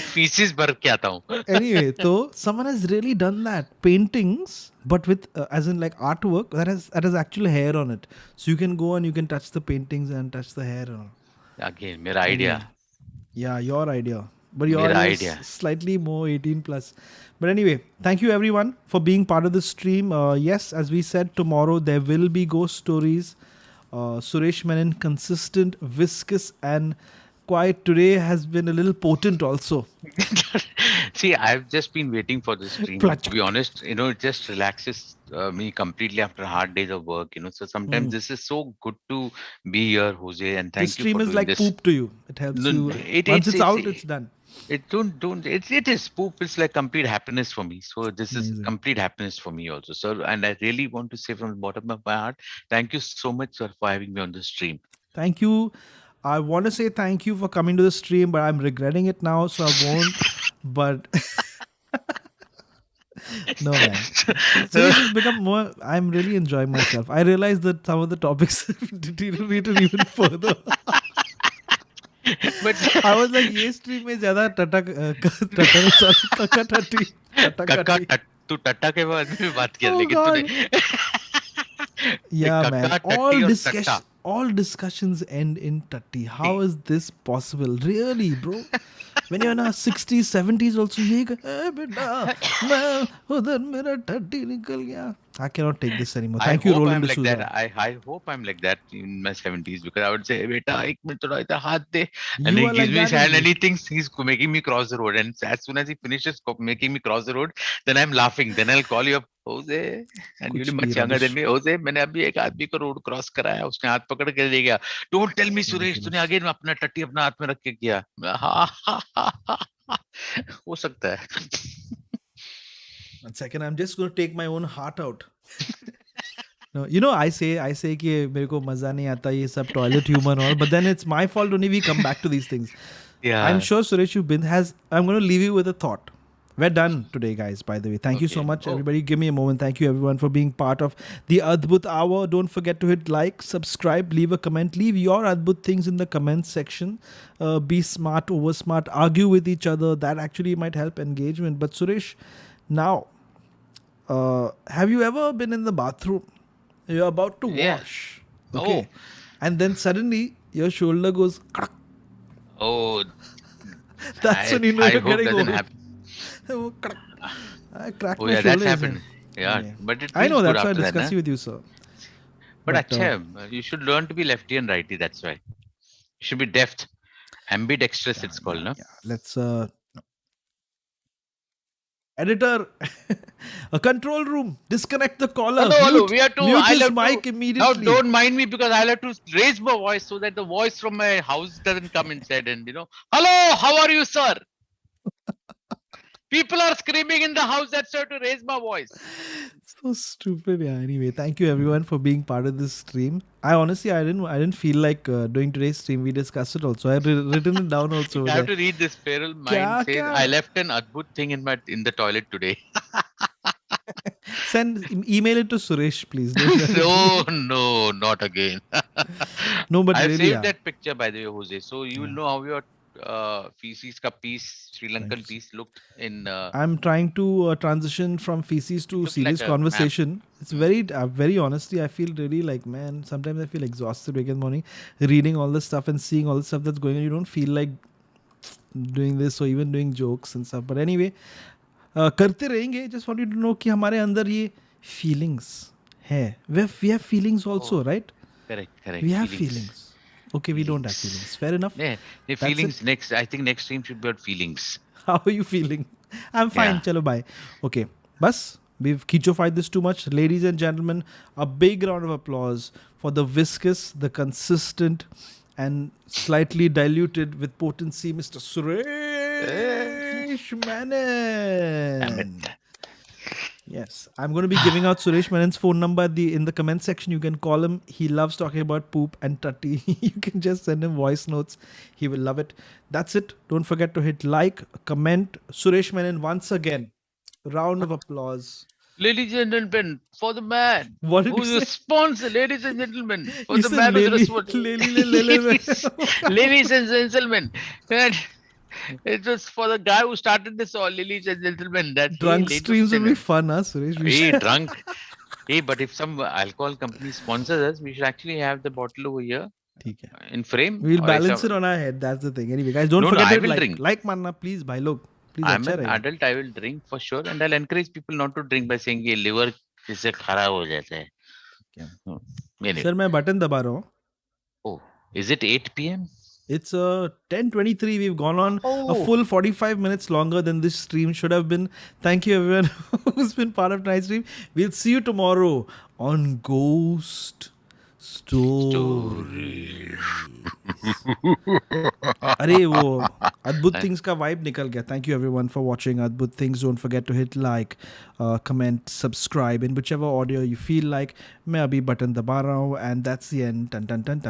feces भर के आता हूँ. Anyway, so someone has really done that. Paintings, but with as in like artwork that has actual hair on it. So you can go and you can touch the paintings and touch the hair. Again, मेरा idea. Yeah, your idea. But your idea is slightly more 18 plus. But anyway, thank you everyone for being part of the stream. Yes, as we said, tomorrow there will be ghost stories. Suresh Menon, consistent, viscous and quiet today, has been a little potent also. See, I've just been waiting for this stream. To be honest, it just relaxes me completely after hard days of work. So sometimes this is so good to be here, Hoezaay, and thank you for doing this. The stream is like poop to you. It helps you. Once it's out, it's done. It is poop. It's like complete happiness for me. So this is complete happiness for me also, sir. And I really want to say from the bottom of my heart, thank you so much, sir, for having me on the stream. Thank you. I want to say thank you for coming to the stream, but I'm regretting it now, so I won't. But no, man. So it's become more. I'm really enjoying myself. I realized that some of the topics deteriorated even further. But I was like, ये stream में ज़्यादा तू टट्टा के बाद में बात किया, लेकिन तूने yeah, man. All discussions end in tatti. How is this possible? Really, bro? When you're in our 60s, 70s also, ये बेटा मैं उधर मेरा tatti निकल गया. I cannot take this anymore. I Thank you, hope I'm Roland like that. D'Souza. I hope I'm like that in my 70s because I would say, "Beta, ek minute thoda itha haath de," and You he are gives like me his that hand and only. he thinks he's making me cross the road. And as soon as he finishes making me cross the road, then I'm laughing. Then I'll call you up, Jose, and you'll कुछ be भी much younger than rubbish. me. Jose, मैंने अभी एक आदमी को road cross कराया, उसने हाथ पकड़ के ले गया. Don't tell me, सुरेश, तूने Ridiculous. आगे अपना टट्टी अपना हाथ में रख के किया. हाँ, हाँ, हाँ, हाँ, हाँ. हो सकता है. 1 second, I'm just going to take my own heart out. No, I say कि मेरे को मजा नहीं आता ये सब toilet humor and all, but then it's my fault only we come back to these things. I'm Yeah. sure Suresh I'm going to leave you with a thought. We're done today, guys, by the way. Thank you so Okay. much, Oh, everybody. Give me a moment. Thank you, everyone, for being part of the Adbhut Hour. Don't forget to hit like, subscribe, leave a comment. Leave your Adbhut things in the comments section. Be smart, over smart, argue with each other. That actually might help engagement. But, Suresh, now, have you ever been in the bathroom? You're about to yeah. wash. Oh, Okay. And then suddenly your shoulder goes, crack. oh. That's when you know I you're hope getting doesn't old. happen. Oh, crack. I cracked Oh my yeah, that's shoulder yesterday. happened. Yeah, Yeah. but it I feels know, good that's why I'm after that, huh? discussing with you, sir. But But acha, you should learn to be lefty and righty. That's why. You should be deft, ambidextrous. It's called, no? let's editor a control room. Disconnect the caller. Hello, hello. Mute We have to. mute I'll his have to. mic Now, immediately. don't mind me because I'll have to raise my voice so that the voice from my house doesn't come inside. And hello, how are you, sir? People are screaming in the house. That's why to raise my voice. So stupid. Yeah. Anyway, thank you everyone for being part of this stream. I didn't feel like doing today's stream. We discussed it also. I had written it down also. I have to read this. Feral mind says, Kya? "I left an adbhut thing in the toilet today." Email it to Suresh, please. Don't send it to No, me. no, not again. No, but I've really, saved yeah. that picture, by the way, Jose. So you will Yeah. know how your feces ka piece, Sri Lankan Thanks. piece looked in. I'm trying to transition from feces to Looked like serious a map. conversation. It's very honestly, I feel really like, man, sometimes I feel exhausted wake in the morning, reading all this stuff and seeing all the stuff that's going on. You don't feel like doing this or even doing jokes and stuff. But anyway, करते रहेंगे. Just want you to know कि हमारे अंदर ये feelings है. We have feelings also, right? Correct. We have feelings. Okay, we don't have feelings. Fair enough. Yeah, the That's feelings next. I think next stream should be about feelings. How are you feeling? I'm fine. Yeah. Chalo, bye. Okay. Bas, we've Kichofied this too much. Ladies and gentlemen, a big round of applause for the viscous, the consistent, and slightly diluted with potency, Mr. Suresh Menon. Yes, I'm going to be giving out Suresh Menon's phone number in the comment section. You can call him. He loves talking about poop and tutty. You can just send him voice notes. He will love it. That's it. Don't forget to hit like, comment. Suresh Menon once again. Round of applause. Ladies and gentlemen, for the man What did who's you say? responsible, ladies and gentlemen, for He the said man who's Lely- responsible. Ladies and gentlemen. And it was for the guy who started this all, ladies and gentlemen. That's Drunk ladies streams will and be fun, huh, Suresh? We Hey, should- drunk. Hey, but if some alcohol company sponsors us, we should actually have the bottle over here ठीक है. in frame. We'll or balance some- it on our head. That's the thing. Anyway, guys, don't No, forget I to will like. drink. Like manna, please, bhai log. Please, I'm अच्छा an रहेगा. adult. I will drink for sure, and I'll encourage people not to drink by saying ये liver इससे खराब हो जाता है. क्या? Anyway. Sir, मैं button दबा रहा हूँ. Oh, is it 8 p.m.? It's 10:23. We've gone on a Oh. full 45 minutes longer than this stream should have been. Thank you everyone who's been part of tonight's stream. We'll see you tomorrow on Ghost Story. अरे वो अद्भुत things का vibe निकल गया. Thank you everyone for watching Adbhut Things. Don't forget to hit like, comment, subscribe in whichever audio you feel like. मैं अभी button दबा रहा हूँ and that's the end. Dun, dun, dun, dun.